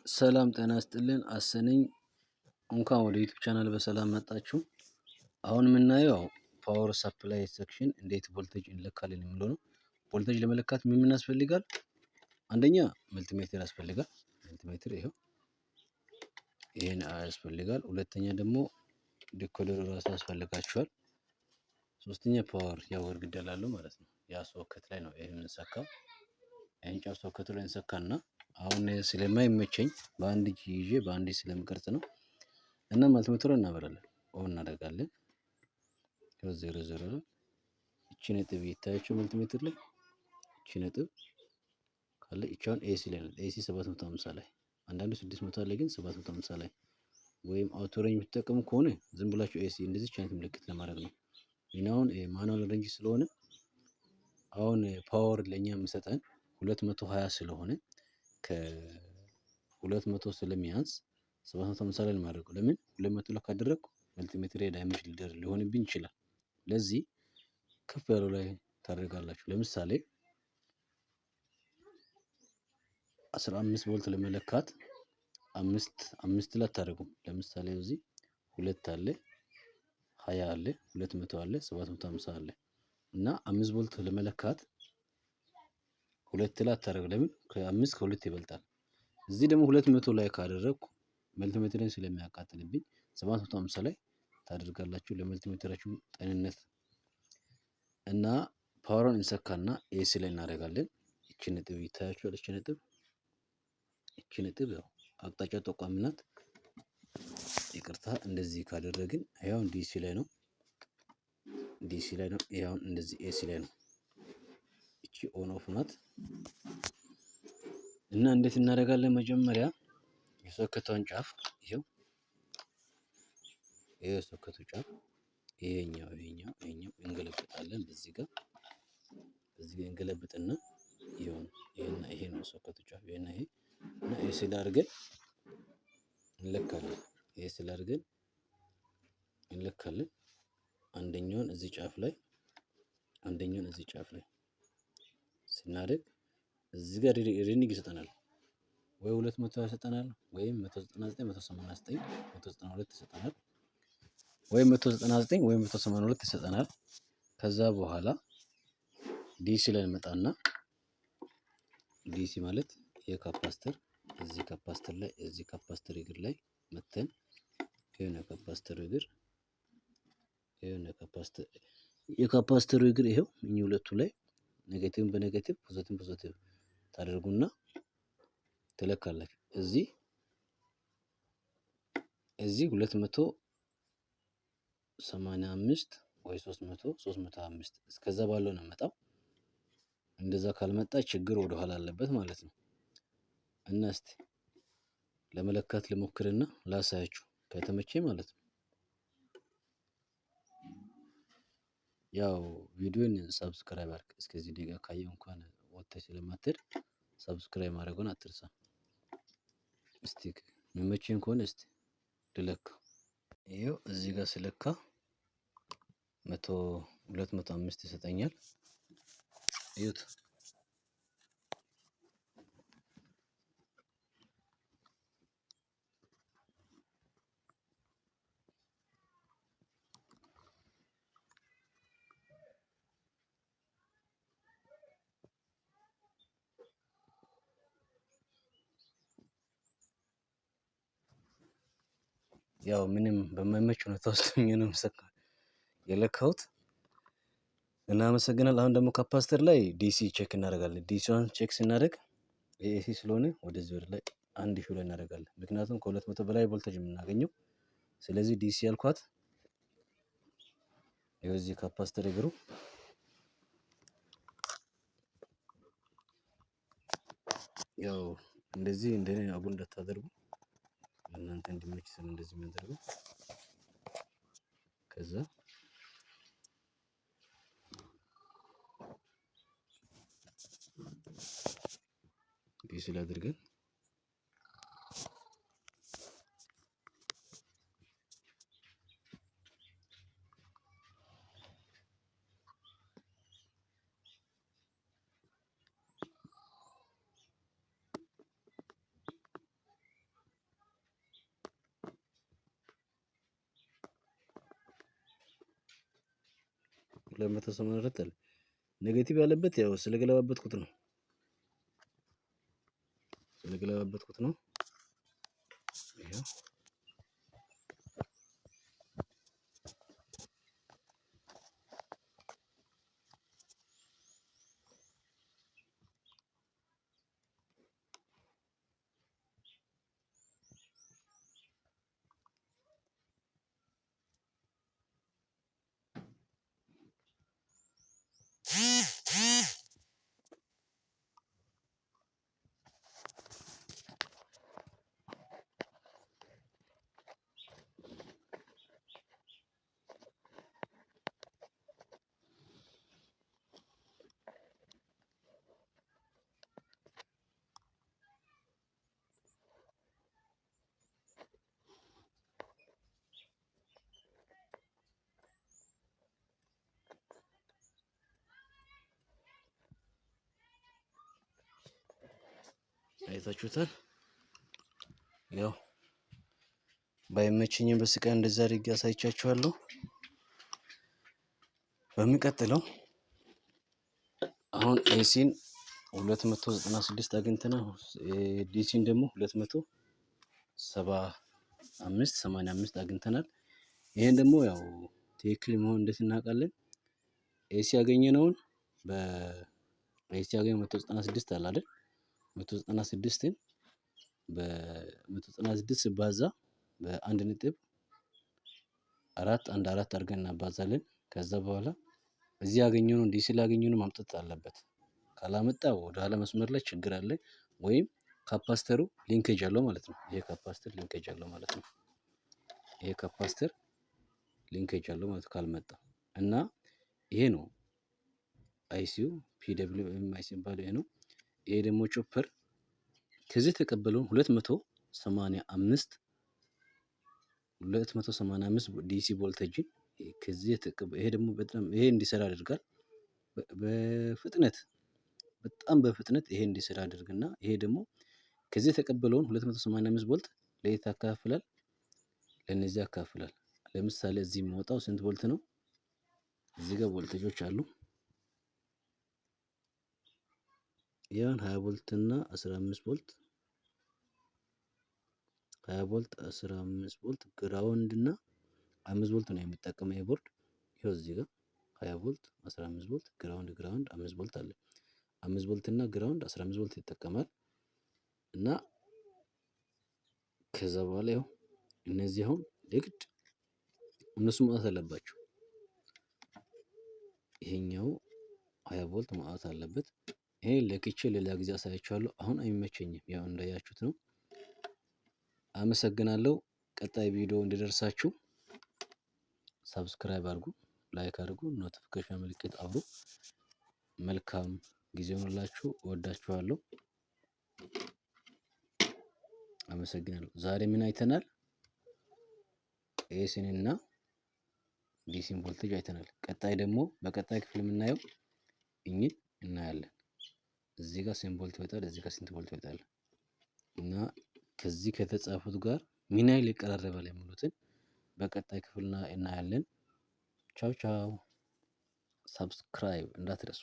ሰላም ጤና ይስጥልን አሰነኝ እንኳን ወደ ዩቲዩብ ቻናል በሰላም መጣችሁ። አሁን የምናየው ፓወር ሰፕላይ ሴክሽን እንዴት ቮልቴጅ እንለካለን የሚለው ነው። ቮልቴጅ ለመለካት ምን ያስፈልጋል? አንደኛ መልቲሜትር ያስፈልጋል። መልቲሜትር ይሄው ይሄን ያስፈልጋል። ሁለተኛ ደግሞ ዲኮደር ራሱ ያስፈልጋችኋል። ሶስተኛ ፓወር ያው ግድግዳ ላለው ማለት ነው። ያ ሶኬት ላይ ነው ይሄን እንሰካው። እንጫው ሶኬቱ ላይ እንሰካና አሁን ስለማይመቸኝ በአንድ እጅ ይዤ በአንድ እጅ ስለምቀርጽ ነው። እና መልቲሜትሩን እናበራለን ኦን እናደርጋለን። ከዛ 00 እቺ ነጥብ ይታያችሁ መልቲሜትር ላይ እቺ ነጥብ ካለ እቻውን ኤሲ ላይ ነው። ኤሲ 750 ላይ አንዳንዱ 600 ላይ ግን 750 ላይ ወይም አውቶ ሬንጅ የምትጠቀሙ ከሆነ ዝም ብላችሁ ኤሲ እንደዚህ ቻንት ምልክት ለማድረግ ነው። ይሄን ማኑዋል ሬንጅ ስለሆነ አሁን ፓወር ለኛ የሚሰጠን 220 ስለሆነ ከ200 ስለሚያንስ 750 ላይ ማድረግ ለምን 200 ላይ ካደረኩ መልቲሜትር ዳይሜንሽ ሊሆንብኝ ይችላል። ለዚህ ከፍ ያለው ላይ ታደርጋላችሁ። ለምሳሌ 15 ቮልት ለመለካት አምስት ላይ አታደርጉም። ለምሳሌ እዚህ 2 አለ 20 አለ 200 አለ 750 አለ እና 5 ቮልት ለመለካት 2 ላይ አታደርጉ። ለምን ከ5 ከ2 ይበልጣል። እዚህ ደግሞ 200 ላይ ካደረኩ መልቲሜትርን ስለሚያቃጥልብኝ 750 ላይ ታደርጋላችሁ ለመልቲሜትራችሁ ጤንነት። እና ፓወርን እንሰካና ኤሲ ላይ እናደርጋለን። እቺ ነጥብ ይታያችኋል። እቺ ነጥብ ያው አቅጣጫ ጠቋሚ ናት። ይቅርታ እንደዚህ ካደረግን ያው ዲሲ ላይ ነው። ያው እንደዚህ ኤሲ ላይ ነው። እቺ ኦን ኦፍ ናት። እና እንዴት እናደርጋለን? መጀመሪያ የሶኬቷን ጫፍ ይሄው የሶኬቱ ጫፍ ይሄኛው እንገለብጣለን። በዚህ ጋር እንገለብጥና ይሄ ነው ሶኬቱ ጫፍ ይሄና ይሄ እና ኤሲ ላይ አድርገን እንለካለን። ኤሲ ላይ አድርገን እንለካለን። አንደኛውን እዚህ ጫፍ ላይ ስናደርግ እዚህ ጋር ሪዲንግ ይሰጠናል። ወይ 200 ይሰጠናል፣ ወይም 199 189 192 ይሰጠናል፣ ወይም 199 ወይም 182 ይሰጠናል። ከዛ በኋላ ዲሲ ላይ እንመጣና ዲሲ ማለት የካፓስተር እዚህ ካፓስተር እግር ላይ መተን የካፓስተሩ እግር ይሄው እኚህ ሁለቱ ላይ ኔጌቲቭን በኔጌቲቭ ፖዚቲቭ ታደርጉና ትለካላችሁ። እዚህ 285 ወይ 305 እስከዛ ባለው ነው መጣው። እንደዛ ካልመጣ ችግር ወደ ኋላ አለበት ማለት ነው። እና እስቲ ለመለካት ልሞክርና ላሳያችሁ ከተመቸኝ ማለት ነው። ያው ቪዲዮን ሰብስክራይብ አድርግ። እስከዚህ ደቂቃ ካየው እንኳን ወጥተህ ስለማትሄድ ሰብስክራይብ ማድረጉን አትርሳ። እስቲ የሚመቸኝ ከሆነ እስቲ ልለካ። ይሄው እዚህ ጋር ስለካ 205 ይሰጠኛል። እዩት። ያው ምንም በማይመች ሁኔታ ውስጥ ሆኜ ነው የለካሁት። እናመሰግናለን። አሁን ደግሞ ካፓስተር ላይ ዲሲ ቼክ እናደርጋለን። ዲሲዋን ቼክ ስናደርግ ኤሲ ስለሆነ ወደዚህ ወደ ላይ 1000 ላይ እናደርጋለን። ምክንያቱም ከ200 በላይ ቮልቴጅ የምናገኘው ስለዚህ ዲሲ ያልኳት ይኸው እዚህ ካፓስተር እግሩ ያው እንደዚህ እንደኔ አጉል እንዳታደርጉ እናንተ እንዲመች ስለ እንደዚህ የሚያደርገው ከዛ ዲሲ ላይ አድርገን 284 አለ። ኔጌቲቭ ያለበት ያው ስለገለባበጥኩት ነው። ይሄው አይታችሁታል። ያው ባይመችኝም በስቃይ እንደዛ አድርጌ አሳይቻችኋለሁ። በሚቀጥለው አሁን ኤሲን 296 አግኝተናል። ዲሲን ደግሞ 285 አግኝተናል። ይሄን ደግሞ ያው ትክክል መሆን እንዴት እናውቃለን? ኤሲ ያገኘነውን በኤሲ ያገኘነው 196 አለ አይደል? 196ን በ196 ሲባዛ በአንድ ነጥብ 414 አድርገን እናባዛለን። ከዛ በኋላ እዚህ ያገኘነውን ዲሲ ላይ ያገኘነውን ማምጣት አለበት። ካላመጣ ወደ ኋላ መስመር ላይ ችግር አለ፣ ወይም ካፓስተሩ ሊንኬጅ አለው ማለት ነው። ይሄ ካፓስተር ሊንኬጅ አለው ማለት ነው። ይሄ ካፓስተር ሊንኬጅ አለው ማለት ካልመጣ እና ይሄ ነው አይሲዩ ፒደብሊውኤም አይሲ የሚባለው ይሄ ነው። ይሄ ደግሞ ቾፐር ከዚህ የተቀበለውን 285 ዲሲ ቮልቴጅን ከዚህ ይሄ ደግሞ በጣም ይሄ እንዲሰራ ያደርጋል። በጣም በፍጥነት ይሄ እንዲሰራ ያደርግና ይሄ ደግሞ ከዚህ የተቀበለውን 285 ቮልት ለየት ያካፍላል፣ ለነዚህ ያካፍላል። ለምሳሌ እዚህ የሚወጣው ስንት ቮልት ነው? እዚህ ጋር ቮልቴጆች አሉ። ያን 20 ቮልት እና 15 ቮልት 20 ቮልት 15 ቮልት ግራውንድ እና 5 ቮልት ነው የሚጠቀመው ይሄ ቦርድ። ይሄው እዚህ ጋር 20 ቮልት 15 ቮልት ግራውንድ 5 ቮልት አለ። 5 ቮልት እና ግራውንድ 15 ቮልት ይጠቀማል። እና ከዛ በኋላ ያው እነዚህ አሁን የግድ እነሱ ማውጣት አለባቸው። ይሄኛው 20 ቮልት ማውጣት አለበት። ይሄ ለክቼ ሌላ ጊዜ አሳያችኋለሁ። አሁን አይመቸኝም፣ ያው እንዳያችሁት ነው። አመሰግናለሁ። ቀጣይ ቪዲዮ እንዲደርሳችሁ ሰብስክራይብ አድርጉ፣ ላይክ አድርጉ፣ ኖቲፊኬሽን ምልክት አብሩ። መልካም ጊዜ ሆነላችሁ። እወዳችኋለሁ። አመሰግናለሁ። ዛሬ ምን አይተናል? ኤሲን እና ዲሲን ቮልቴጅ አይተናል። ቀጣይ ደግሞ በቀጣይ ክፍል የምናየው እኚህ እናያለን። እዚህ ጋር ስንት ቮልት ይወጣል፣ እዚህ ጋር ስንት ቮልት ይወጣል እና ከዚህ ከተጻፉት ጋር ምን ያህል ይቀራረባል የሚሉትን በቀጣይ ክፍል እናያለን። ቻው ቻው። ሰብስክራይብ እንዳትረሱ።